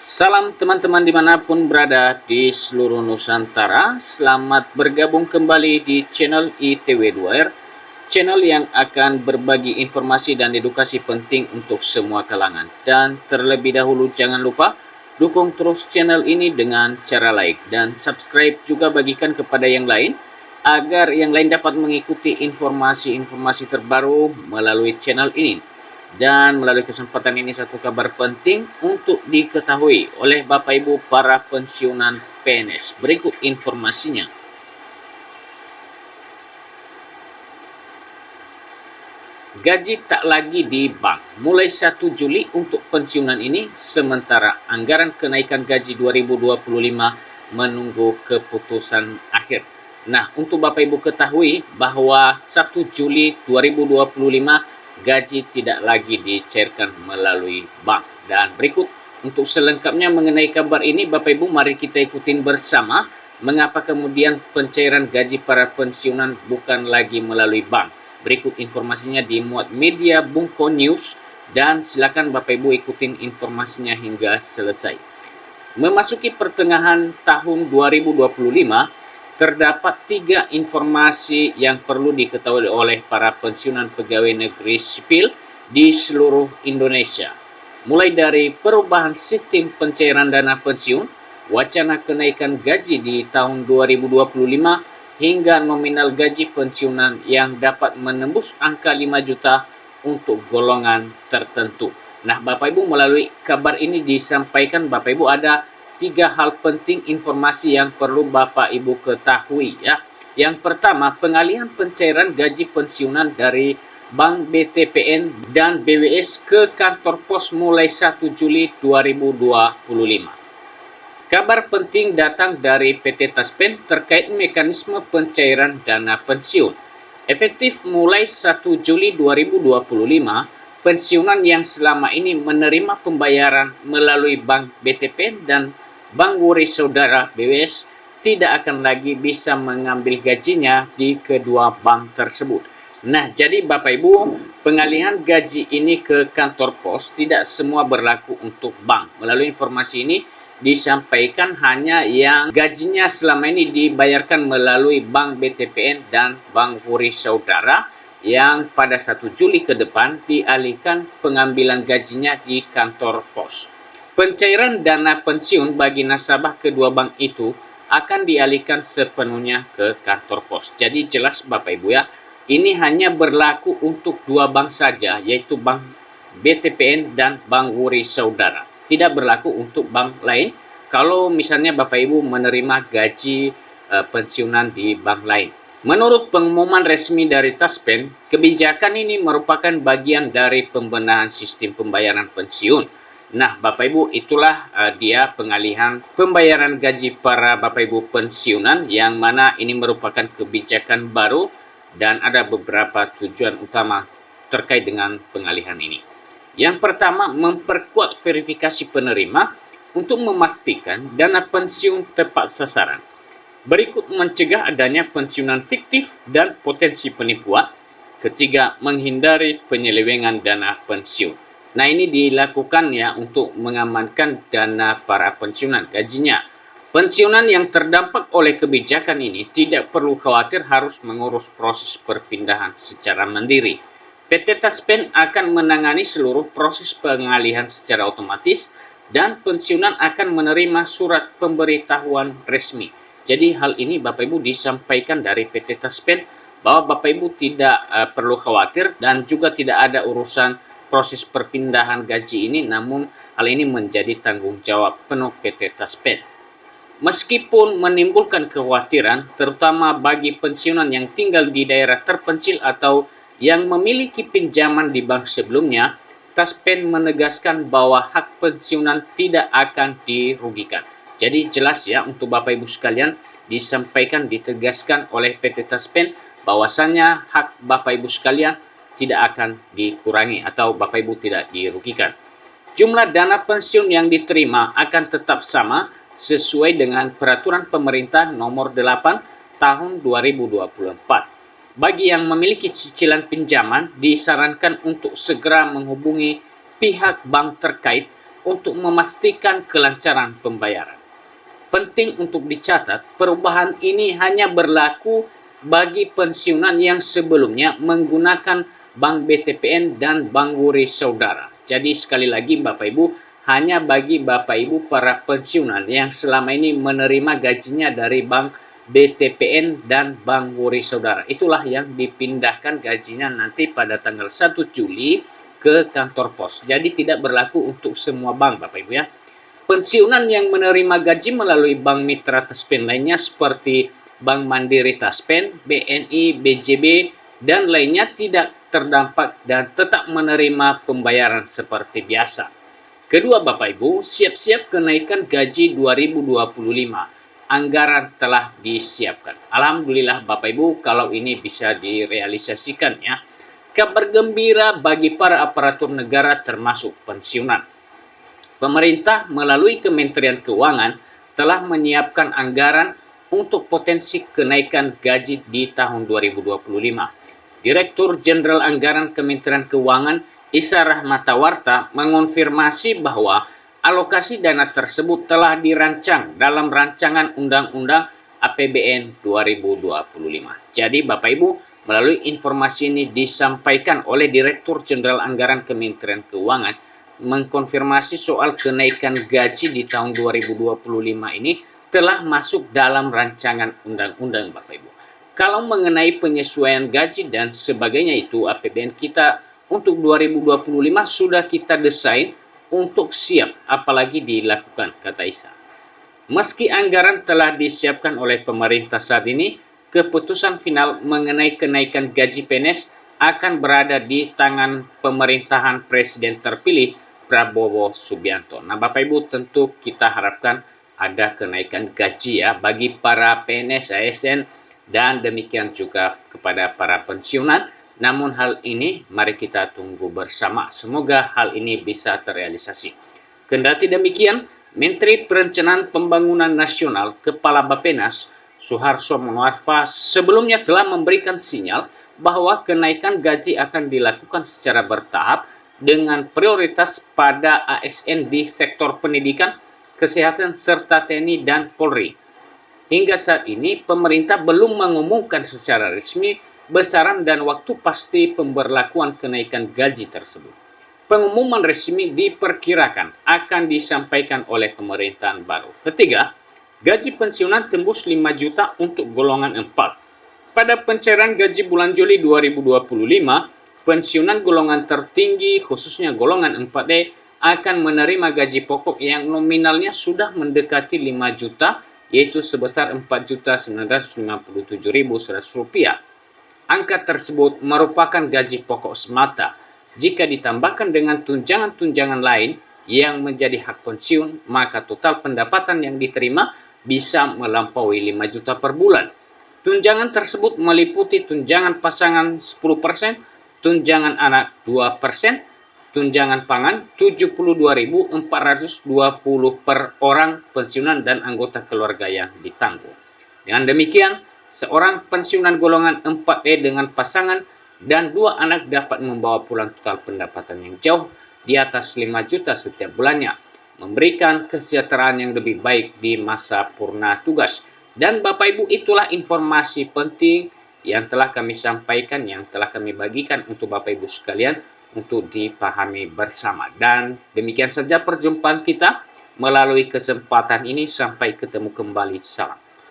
Salam teman-teman dimanapun berada di seluruh Nusantara. Selamat bergabung kembali di channel ITW2R, channel yang akan berbagi informasi dan edukasi penting untuk semua kalangan. Dan terlebih dahulu jangan lupa dukung terus channel ini dengan cara like dan subscribe, juga bagikan kepada yang lain agar yang lain dapat mengikuti informasi-informasi terbaru melalui channel ini. Dan melalui kesempatan ini satu kabar penting untuk diketahui oleh Bapak Ibu para pensiunan PNS. Berikut informasinya. Gaji tak lagi di bank mulai 1 Juli untuk pensiunan ini, sementara anggaran kenaikan gaji 2025 menunggu keputusan akhir. Nah, untuk Bapak Ibu ketahui bahwa 1 Juli 2025 gaji tidak lagi dicairkan melalui bank. Dan berikut untuk selengkapnya mengenai kabar ini, Bapak Ibu mari kita ikutin bersama mengapa kemudian pencairan gaji para pensiunan bukan lagi melalui bank. Berikut informasinya dimuat media Bungko News, dan silakan Bapak Ibu ikutin informasinya hingga selesai. Memasuki pertengahan tahun 2025, terdapat 3 informasi yang perlu diketahui oleh para pensiunan pegawai negeri sipil di seluruh Indonesia. Mulai dari perubahan sistem pencairan dana pensiun, wacana kenaikan gaji di tahun 2025, hingga nominal gaji pensiunan yang dapat menembus angka 5 juta untuk golongan tertentu. Nah, Bapak Ibu, melalui kabar ini disampaikan Bapak Ibu ada 3 hal penting informasi yang perlu Bapak Ibu ketahui ya. Yang pertama, pengalihan pencairan gaji pensiunan dari Bank BTPN dan BWS ke kantor pos mulai 1 Juli 2025. Kabar penting datang dari PT Taspen terkait mekanisme pencairan dana pensiun. Efektif mulai 1 Juli 2025, pensiunan yang selama ini menerima pembayaran melalui Bank BTPN dan Bank Wuri Saudara BWS tidak akan lagi bisa mengambil gajinya di kedua bank tersebut. Nah, jadi Bapak Ibu, pengalihan gaji ini ke kantor pos tidak semua berlaku untuk bank. Melalui informasi ini disampaikan hanya yang gajinya selama ini dibayarkan melalui Bank BTPN dan Bank Wuri Saudara yang pada 1 Juli ke depan dialihkan pengambilan gajinya di kantor pos. Pencairan dana pensiun bagi nasabah kedua bank itu akan dialihkan sepenuhnya ke kantor pos. Jadi jelas Bapak Ibu ya, ini hanya berlaku untuk 2 bank saja, yaitu Bank BTPN dan Bank Wuri Saudara. Tidak berlaku untuk bank lain kalau misalnya Bapak Ibu menerima gaji pensiunan di bank lain. Menurut pengumuman resmi dari Taspen, kebijakan ini merupakan bagian dari pembenahan sistem pembayaran pensiun. Nah, Bapak Ibu, itulah dia pengalihan pembayaran gaji para Bapak Ibu pensiunan, yang mana ini merupakan kebijakan baru dan ada beberapa tujuan utama terkait dengan pengalihan ini. Yang pertama, memperkuat verifikasi penerima untuk memastikan dana pensiun tepat sasaran. Berikut, mencegah adanya pensiunan fiktif dan potensi penipuan. Ketiga, menghindari penyelewengan dana pensiun. Nah, ini dilakukan ya untuk mengamankan dana para pensiunan, gajinya. Pensiunan yang terdampak oleh kebijakan ini tidak perlu khawatir harus mengurus proses perpindahan secara mandiri. PT Taspen akan menangani seluruh proses pengalihan secara otomatis dan pensiunan akan menerima surat pemberitahuan resmi. Jadi hal ini Bapak Ibu disampaikan dari PT Taspen bahwa Bapak Ibu tidak perlu khawatir dan juga tidak ada urusan proses perpindahan gaji ini, namun hal ini menjadi tanggung jawab penuh PT Taspen. Meskipun menimbulkan kekhawatiran, terutama bagi pensiunan yang tinggal di daerah terpencil atau yang memiliki pinjaman di bank sebelumnya, Taspen menegaskan bahwa hak pensiunan tidak akan dirugikan. Jadi jelas ya untuk Bapak Ibu sekalian, disampaikan, ditegaskan oleh PT Taspen bahwasanya hak Bapak Ibu sekalian tidak akan dikurangi atau Bapak Ibu tidak dirugikan. Jumlah dana pensiun yang diterima akan tetap sama sesuai dengan peraturan pemerintah nomor 8 tahun 2024. Bagi yang memiliki cicilan pinjaman, disarankan untuk segera menghubungi pihak bank terkait untuk memastikan kelancaran pembayaran. Penting untuk dicatat, perubahan ini hanya berlaku bagi pensiunan yang sebelumnya menggunakan Bank BTPN dan Bank Wuri Saudara. Jadi sekali lagi Bapak Ibu, hanya bagi Bapak Ibu para pensiunan yang selama ini menerima gajinya dari Bank BTPN dan Bank Wuri Saudara. Itulah yang dipindahkan gajinya nanti pada tanggal 1 Juli ke kantor pos. Jadi tidak berlaku untuk semua bank Bapak Ibu ya. Pensiunan yang menerima gaji melalui bank mitra Taspen lainnya seperti Bank Mandiri Taspen, BNI, BJB, dan lainnya tidak terdampak dan tetap menerima pembayaran seperti biasa. Kedua Bapak Ibu, siap-siap kenaikan gaji 2025. Anggaran telah disiapkan. Alhamdulillah Bapak Ibu kalau ini bisa direalisasikan ya. Kabar gembira bagi para aparatur negara termasuk pensiunan. Pemerintah melalui Kementerian Keuangan telah menyiapkan anggaran untuk potensi kenaikan gaji di tahun 2025. Direktur Jenderal Anggaran Kementerian Keuangan Isa Rahmatawarta mengonfirmasi bahwa alokasi dana tersebut telah dirancang dalam rancangan Undang-Undang APBN 2025. Jadi Bapak Ibu, melalui informasi ini disampaikan oleh Direktur Jenderal Anggaran Kementerian Keuangan mengkonfirmasi soal kenaikan gaji di tahun 2025 ini telah masuk dalam rancangan undang-undang Bapak Ibu. Kalau mengenai penyesuaian gaji dan sebagainya itu APBN kita untuk 2025 sudah kita desain untuk siap apalagi dilakukan, kata Isa. Meski anggaran telah disiapkan oleh pemerintah saat ini, keputusan final mengenai kenaikan gaji PNS akan berada di tangan pemerintahan Presiden terpilih Prabowo Subianto. Nah Bapak Ibu tentu kita harapkan ada kenaikan gaji ya bagi para PNS, ASN, dan demikian juga kepada para pensiunan. Namun hal ini mari kita tunggu bersama. Semoga hal ini bisa terrealisasi. Kendati demikian, Menteri Perencanaan Pembangunan Nasional Kepala Bappenas Suharso Monoarfa sebelumnya telah memberikan sinyal bahwa kenaikan gaji akan dilakukan secara bertahap dengan prioritas pada ASN di sektor pendidikan, kesehatan, serta TNI dan Polri. Hingga saat ini, pemerintah belum mengumumkan secara resmi besaran dan waktu pasti pemberlakuan kenaikan gaji tersebut. Pengumuman resmi diperkirakan akan disampaikan oleh pemerintahan baru. Ketiga, gaji pensiunan tembus 5 juta untuk golongan 4. Pada pencairan gaji bulan Juli 2025, pensiunan golongan tertinggi khususnya golongan 4D akan menerima gaji pokok yang nominalnya sudah mendekati 5 juta yaitu sebesar Rp4.957.100. Angka tersebut merupakan gaji pokok semata. Jika ditambahkan dengan tunjangan-tunjangan lain yang menjadi hak pensiun, maka total pendapatan yang diterima bisa melampaui 5 juta per bulan. Tunjangan tersebut meliputi tunjangan pasangan 10%, tunjangan anak 2%, tunjangan pangan 72.420 per orang pensiunan dan anggota keluarga yang ditanggung. Dengan demikian, seorang pensiunan golongan 4E dengan pasangan dan 2 anak dapat membawa pulang total pendapatan yang jauh di atas 5 juta setiap bulannya, memberikan kesejahteraan yang lebih baik di masa purna tugas. Dan Bapak Ibu, itulah informasi penting yang telah kami sampaikan, yang telah kami bagikan untuk Bapak Ibu sekalian untuk dipahami bersama. Dan demikian saja perjumpaan kita melalui kesempatan ini. Sampai ketemu kembali. Salam.